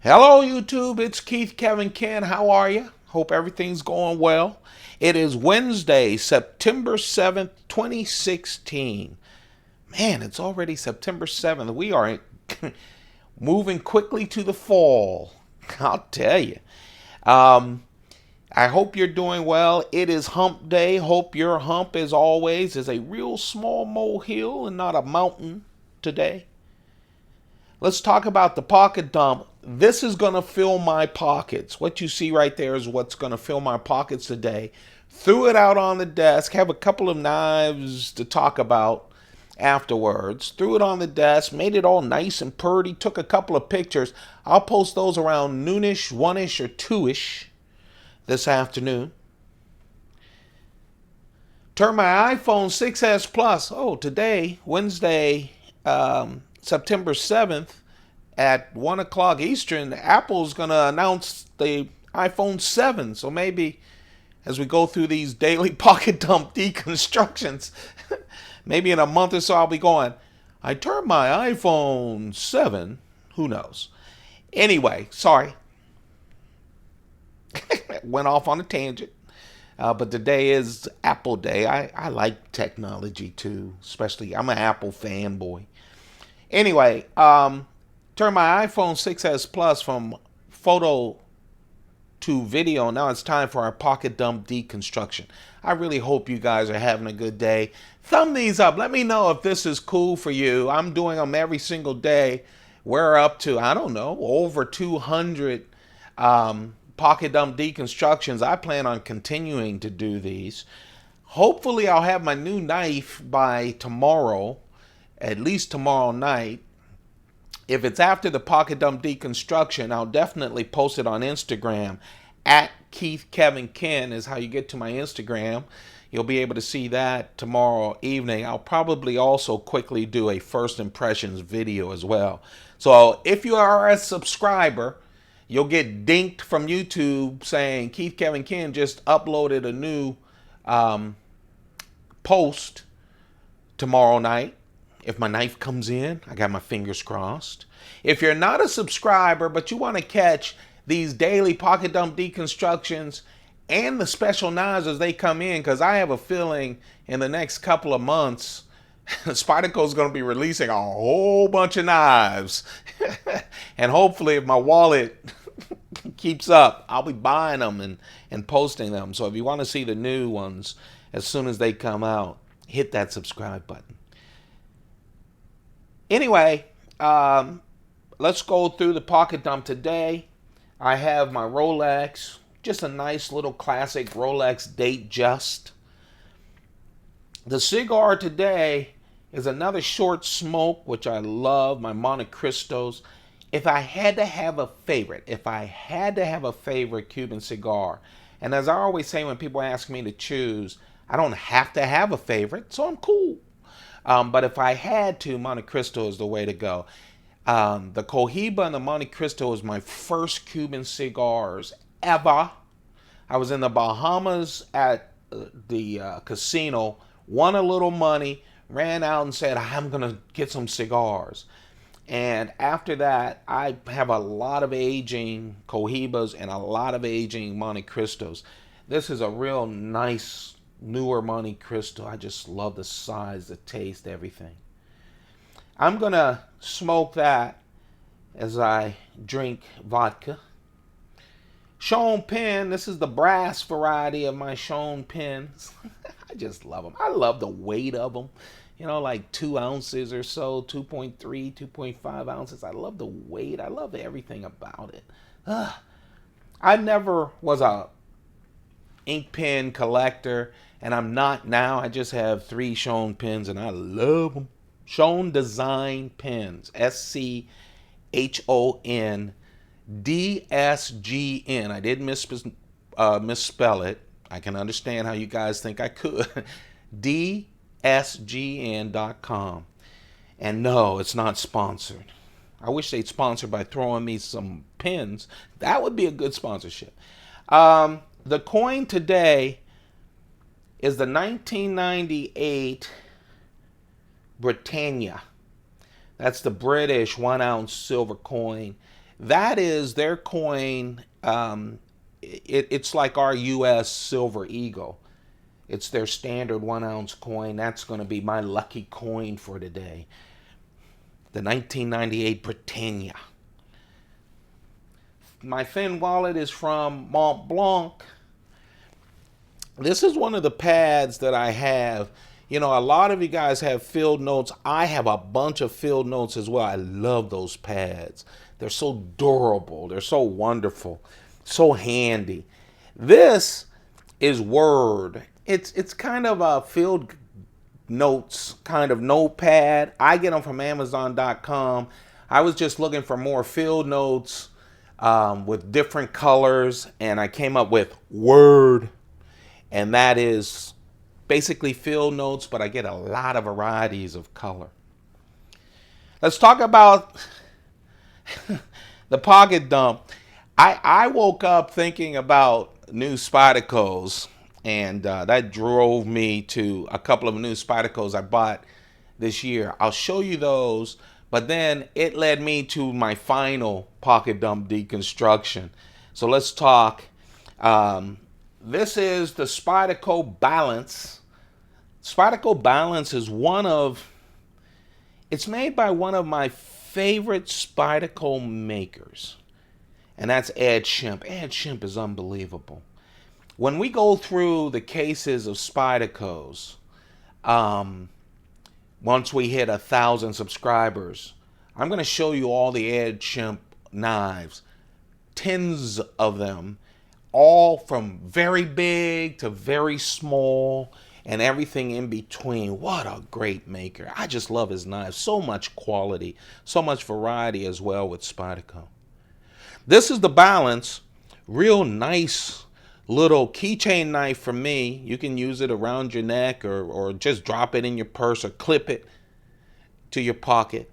Hello, YouTube. It's Keith, Kevin, Ken. How are you? Hope everything's going well. It is Wednesday, September 7th, 2016. Man, it's already September 7th. We are moving quickly to the fall. I'll tell you. Um, I hope you're doing well. It is hump day. Hope your hump, as always, is a real small molehill and not a mountain today. Let's talk about the pocket dump. This is going to fill my pockets. What you see right there is what's going to fill my pockets today. Threw it out on the desk. Have a couple of knives to talk about afterwards. Threw it on the desk. Made it all nice and purty. Took a couple of pictures. I'll post those around noonish, one-ish, or two-ish this afternoon. Turn my iPhone 6S Plus. Oh, today, Wednesday, September 7th, at 1 o'clock Eastern, Apple's going to announce the iPhone 7. So maybe as we go through these daily pocket dump deconstructions, maybe in a month or so I'll be going, I turned my iPhone 7. Who knows? Anyway, sorry. Went off on a tangent. But today is Apple Day. I like technology too, especially I'm an Apple fanboy. Anyway, turn my iPhone 6S Plus from photo to video. Now it's time for our pocket dump deconstruction. I really hope you guys are having a good day. Thumb these up. Let me know if this is cool for you. I'm doing them every single day. We're up to, I don't know, over 200 pocket dump deconstructions. I plan on continuing to do these. Hopefully I'll have my new knife by tomorrow, at least tomorrow night. If it's after the pocket dump deconstruction, I'll definitely post it on Instagram. At Keith Kevin Ken is how you get to my Instagram. You'll be able to see that tomorrow evening. I'll probably also quickly do a first impressions video as well. So if you are a subscriber, you'll get dinked from YouTube saying Keith Kevin Ken just uploaded a new post tomorrow night. If my knife comes in, I got my fingers crossed. If you're not a subscriber, but you want to catch these daily pocket dump deconstructions and the special knives as they come in, because I have a feeling in the next couple of months, Spyderco is going to be releasing a whole bunch of knives. And hopefully, if my wallet keeps up, I'll be buying them and posting them. So if you want to see the new ones as soon as they come out, hit that subscribe button. Anyway, let's go through the pocket dump today. I have my Rolex, just a nice little classic Rolex Datejust. The cigar today is another short smoke, which I love, my Monte Cristos. If I had to have a favorite Cuban cigar, and as I always say when people ask me to choose, I don't have to have a favorite, so I'm cool. But if I had to, Monte Cristo is the way to go. The Cohiba and the Monte Cristo is my first Cuban cigars ever. I was in the Bahamas at the casino, won a little money, ran out and said, I'm going to get some cigars. And after that, I have a lot of aging Cohibas and a lot of aging Monte Cristos. This is a real nice newer Monte Cristo. I just love the size, the taste, everything. I'm going to smoke that as I drink vodka. Sean Pen, this is the brass variety of my Sean Pens. I just love them. I love the weight of them. You know, like 2 ounces or so, 2.3, 2.5 ounces. I love the weight. I love everything about it. I never was a ink pen collector, and I'm not now. I just have 3 Sean pens, and I love them. Sean Design Pens. SCHON DSGN. I didn't misspell it. I can understand how you guys think I could. DSGN.com. And no, it's not sponsored. I wish they'd sponsor by throwing me some pins. That would be a good sponsorship. The coin today is the 1998 Britannia. That's the British 1 ounce silver coin. That is their coin. It's like our U.S. Silver Eagle. It's their standard 1 ounce coin. That's going to be my lucky coin for today. The 1998 Britannia. My thin wallet is from Mont Blanc. This is one of the pads that I have. You know, a lot of you guys have field notes. I have a bunch of field notes as well. I love those pads. They're so durable. They're so wonderful. So handy. This is Word. It's kind of a field notes kind of notepad. I get them from Amazon.com. I was just looking for more field notes with different colors, and I came up with Word. And that is basically field notes, but I get a lot of varieties of color. Let's talk about the pocket dump. I woke up thinking about new Spydercos, and that drove me to a couple of new Spydercos I bought this year. I'll show you those, but then it led me to my final pocket dump deconstruction. So let's talk. This is the Spyderco Balance. Spyderco Balance is it's made by one of my favorite Spyderco makers. And that's Ed Shimp. Ed Shimp is unbelievable. When we go through the cases of Spydercos, once we hit 1,000 subscribers, I'm going to show you all the Ed Shimp knives. Tens of them. All from very big to very small and everything in between. What a great maker. I just love his knives. So much quality, so much variety as well with Spyderco. This is the Balance. Real nice little keychain knife for me. You can use it around your neck or just drop it in your purse or clip it to your pocket.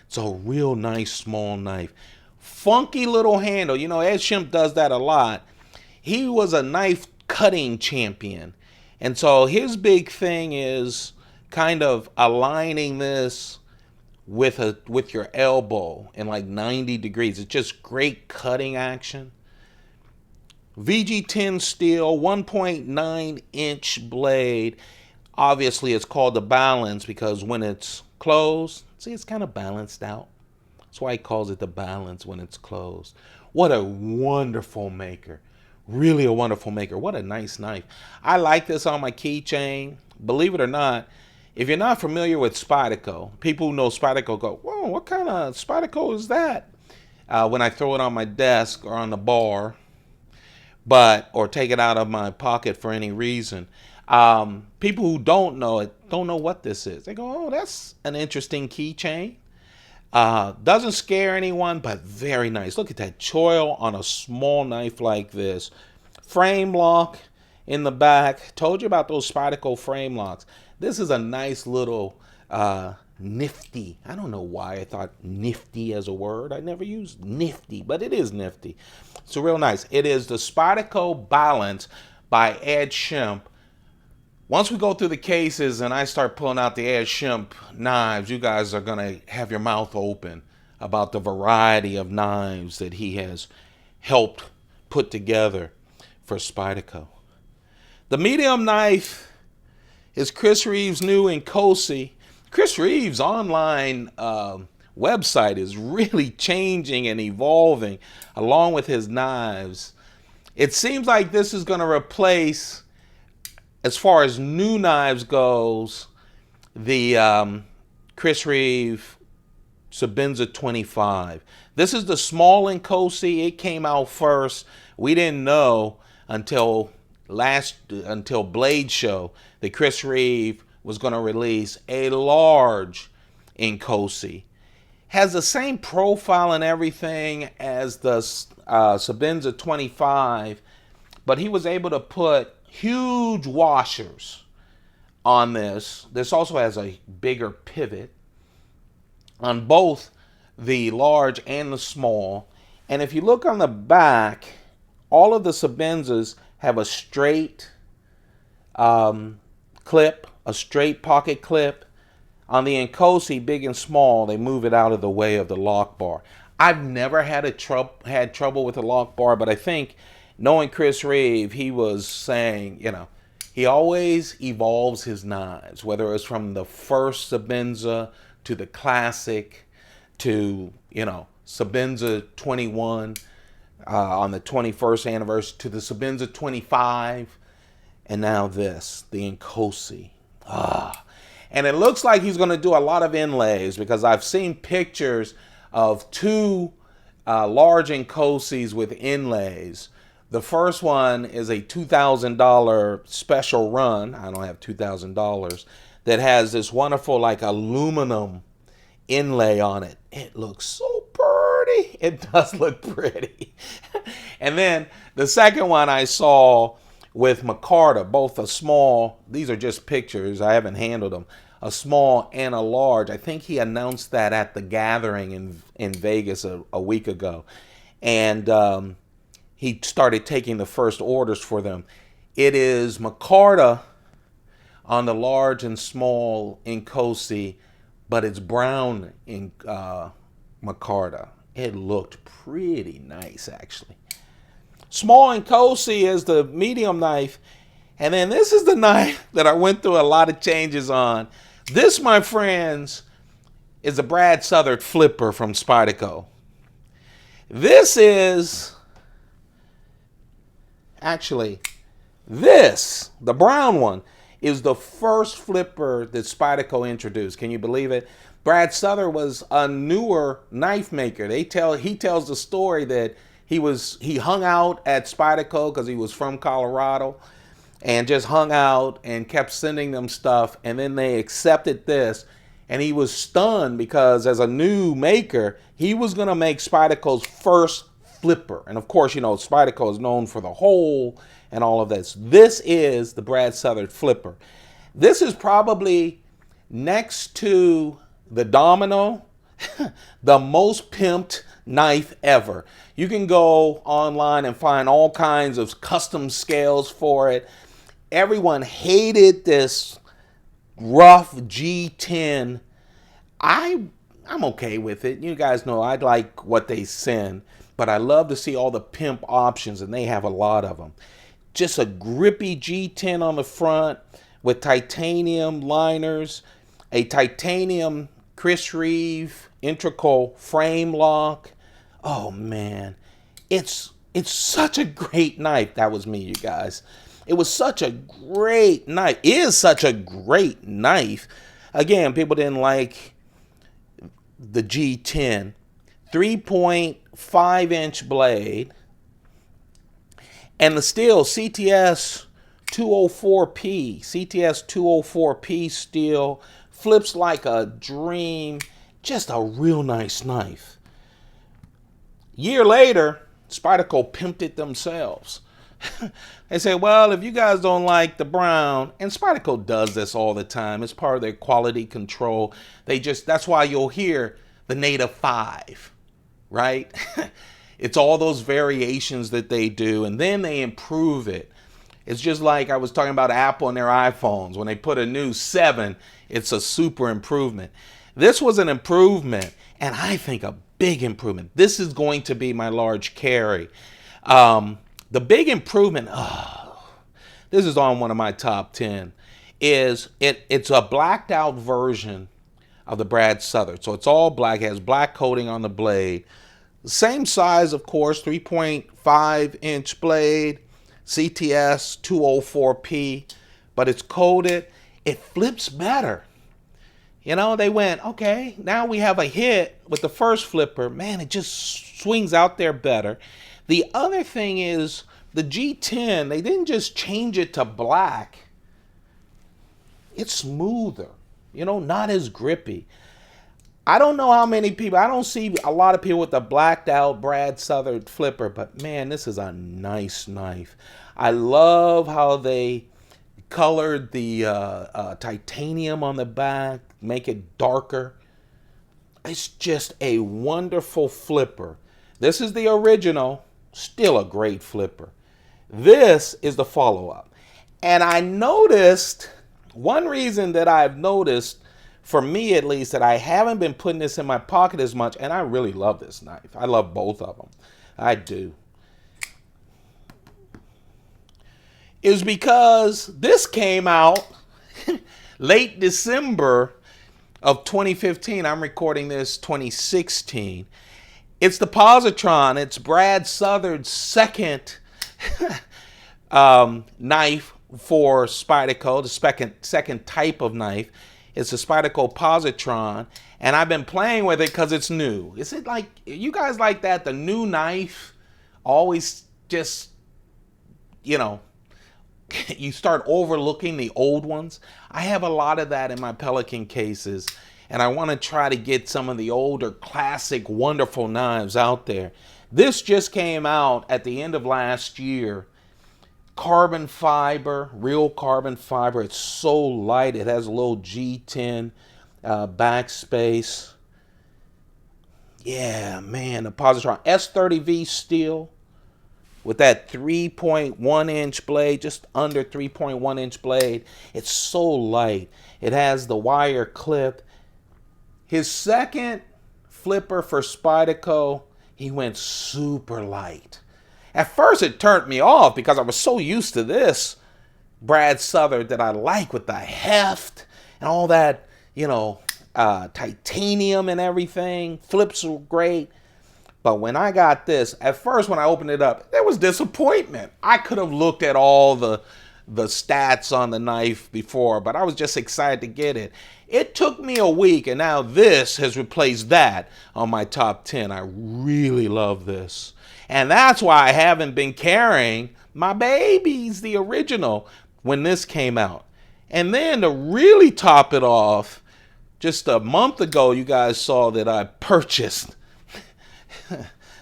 It's a real nice small knife. Funky little handle. You know, Ed Shimp does that a lot. He was a knife cutting champion. And so his big thing is kind of aligning this with your elbow in like 90 degrees. It's just great cutting action. VG10 steel, 1.9 inch blade. Obviously it's called the Balance because when it's closed, see, it's kind of balanced out. That's why he calls it the Balance when it's closed. What a wonderful maker. Really a wonderful maker. What a nice knife. I like this on my keychain. Believe it or not, if you're not familiar with Spyderco, people who know Spyderco go, whoa, what kind of Spyderco is that? When I throw it on my desk or on the bar, or take it out of my pocket for any reason. People who don't know it don't know what this is. They go, oh, that's an interesting keychain. Doesn't scare anyone, but very nice. Look at that choil on a small knife like this. Frame lock in the back. Told you about those Spyderco frame locks. This is a nice little nifty. I don't know why I thought nifty as a word. I never used nifty, but it is nifty. It's real nice. It is the Spyderco Balance by Ed Shimp. Once we go through the cases and I start pulling out the Ed Shimp knives, you guys are going to have your mouth open about the variety of knives that he has helped put together for Spyderco. The medium knife is Chris Reeve's new Inkosi. Chris Reeve's online website is really changing and evolving along with his knives. It seems like this is going to replace, as far as new knives goes, the Chris Reeve Sebenza 25. This is the small Inkosi. It came out first. We didn't know until Blade Show that Chris Reeve was going to release a large Inkosi. Has the same profile and everything as the Sebenza 25, but he was able to put huge washers on this. This also has a bigger pivot on both the large and the small. And if you look on the back, all of the Sebenzas have a straight clip, a straight pocket clip. On the Inkosi, big and small, they move it out of the way of the lock bar. I've never had trouble with a lock bar, but I think knowing Chris Reeve, he was saying, he always evolves his knives, whether it's from the first Sebenza to the classic to, Sebenza 21 on the 21st anniversary to the Sebenza 25, and now this, the Inkosi. And it looks like he's going to do a lot of inlays because I've seen pictures of two large Inkosis with inlays. The first one is a $2,000 special run. I don't have $2,000 that has this wonderful like aluminum inlay on it. It looks so pretty. It does look pretty. And then the second one I saw with Micarta, both a small, these are just pictures, I haven't handled them, a small and a large. I think he announced that at the gathering in Vegas a week ago. And he started taking the first orders for them. It is Micarta on the large and small Inkosi, but it's brown in Micarta. It looked pretty nice, actually. Small Inkosi is the medium knife. And then this is the knife that I went through a lot of changes on. This, my friends, is a Brad Southard flipper from Spyderco. This is, actually, this, the brown one, is the first flipper that Spyderco introduced. Can you believe it? Brad Southard was a newer knife maker. He tells the story that he hung out at Spyderco because he was from Colorado and just hung out and kept sending them stuff, and then they accepted this, and he was stunned because as a new maker, he was going to make Spyderco's first flipper. And of course, Spyderco is known for the hole and all of this. This is the Brad Southard flipper. This is probably, next to the Domino, the most pimped knife ever. You can go online and find all kinds of custom scales for it. Everyone hated this rough G10. I'm okay with it. You guys know I like what they send, but I love to see all the pimp options, and they have a lot of them. Just a grippy G10 on the front with titanium liners, a titanium Chris Reeve integral frame lock. Oh man, it's such a great knife. That was me, you guys. It was such a great knife. It is such a great knife. Again, people didn't like the G10. 3.5-inch blade. And the steel, CTS 204P. CTS 204P steel. Flips like a dream. Just a real nice knife. Year later, Spyderco pimped it themselves. They say, well, if you guys don't like the brown, and Spyderco does this all the time, it's part of their quality control. That's why you'll hear the Native 5, right? It's all those variations that they do, and then they improve it. It's just like I was talking about Apple and their iPhones. When they put a new 7, it's a super improvement. This was an improvement, and I think a big improvement. This is going to be my large carry. The big improvement, this is on one of my top 10, is it's a blacked out version of the Brad Southard. So it's all black, it has black coating on the blade. Same size, of course, 3.5-inch blade, CTS 204P, but it's coated. It flips better. They went, okay, now we have a hit with the first flipper. Man, it just swings out there better. The other thing is the G10, they didn't just change it to black. It's smoother, not as grippy. I don't know how many people, I don't see a lot of people with the blacked out Brad Southard flipper, but man, this is a nice knife. I love how they colored the titanium on the back, make it darker. It's just a wonderful flipper. This is the original, still a great flipper. This is the follow-up. And I noticed, one reason that I've noticed for me at least, that I haven't been putting this in my pocket as much, and I really love this knife. I love both of them. I do. Is because this came out late December of 2015. I'm recording this 2016. It's the Positron. It's Brad Southard's second knife for Spyderco, the second type of knife. It's the Spyderco Positron, and I've been playing with it because it's new. Is it like, you guys like that? The new knife always just, you know, you start overlooking the old ones. I have a lot of that in my Pelican cases, and I want to try to get some of the older, classic, wonderful knives out there. This just came out at the end of last year. Carbon fiber, real carbon fiber. It's so light. It has a little G10 backspace. Yeah, man, the Positron S30V steel with that 3.1 inch blade, just under 3.1 inch blade. It's so light. It has the wire clip. His second flipper for Spyderco, he went super light. At first it turned me off because I was so used to this Brad Southard that I like, with the heft and all that, you know, titanium and everything. Flips were great. But when I got this, at first when I opened it up, there was disappointment. I could have looked at all the stats on the knife before, but I was just excited to get it. It took me a week, and now this has replaced that on my top 10. I really love this. And that's why I haven't been carrying my babies, the original, when this came out. And then to really top it off, just a month ago, you guys saw that I purchased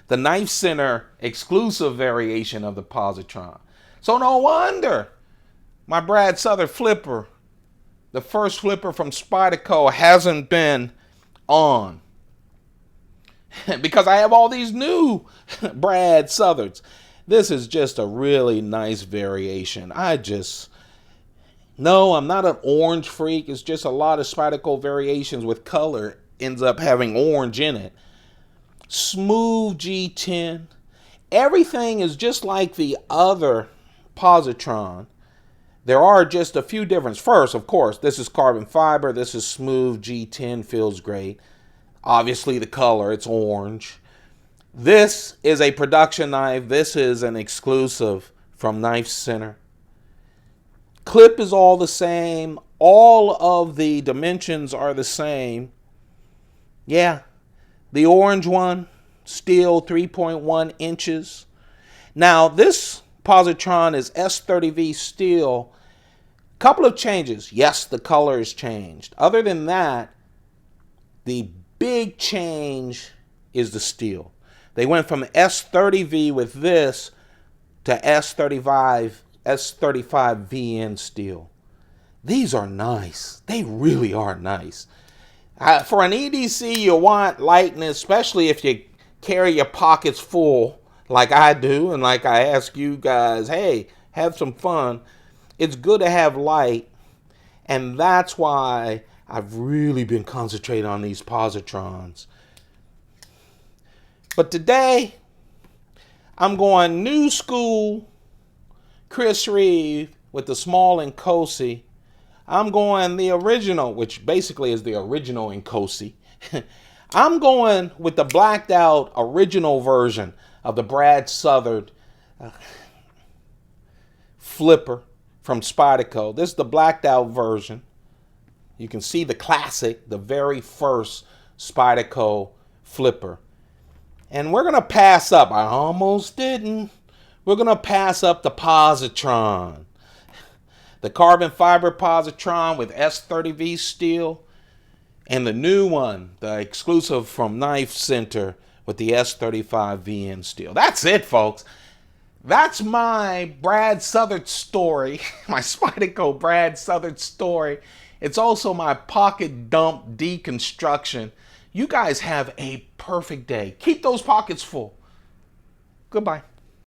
the Knife Center exclusive variation of the Positron. So no wonder my Brad Southard flipper, the first flipper from Spyderco, hasn't been on. Because I have all these new Brad Southards. This is just a really nice variation. No, I'm not an orange freak. It's just a lot of Spyderco variations with color ends up having orange in it. Smooth G10. Everything is just like the other Positron. There are just a few differences. First, of course, this is carbon fiber. This is smooth G10, feels great. Obviously the color, it's orange. This is a production knife. This is an exclusive from Knife Center. Clip is all the same. All of the dimensions are the same. Yeah, the orange one, steel 3.1 inches. Now this Positron is S30V steel. Couple of changes. Yes, the color has changed. Other than that, the big change is the steel. They went from S30V with this to S35VN steel. These are nice. They really are nice. For an EDC, you want lightness, especially if you carry your pockets full like I do, and like I ask you guys, hey, have some fun. It's good to have light, and that's why I've really been concentrating on these Positrons. But today, I'm going new school Chris Reeve with the small Inkosi. I'm going the original, which basically is the original Inkosi. I'm going with the blacked out original version of the Brad Southard flipper from Spyderco. This is the blacked out version. You can see the classic, the very first Spyderco flipper. And we're going to pass up, I almost didn't, we're going to pass up the Positron. The carbon fiber Positron with S30V steel. And the new one, the exclusive from Knife Center with the S35VN steel. That's it, folks. That's my Brad Southard story, my Spyderco Brad Southard story. It's also my pocket dump deconstruction. You guys have a perfect day. Keep those pockets full. Goodbye.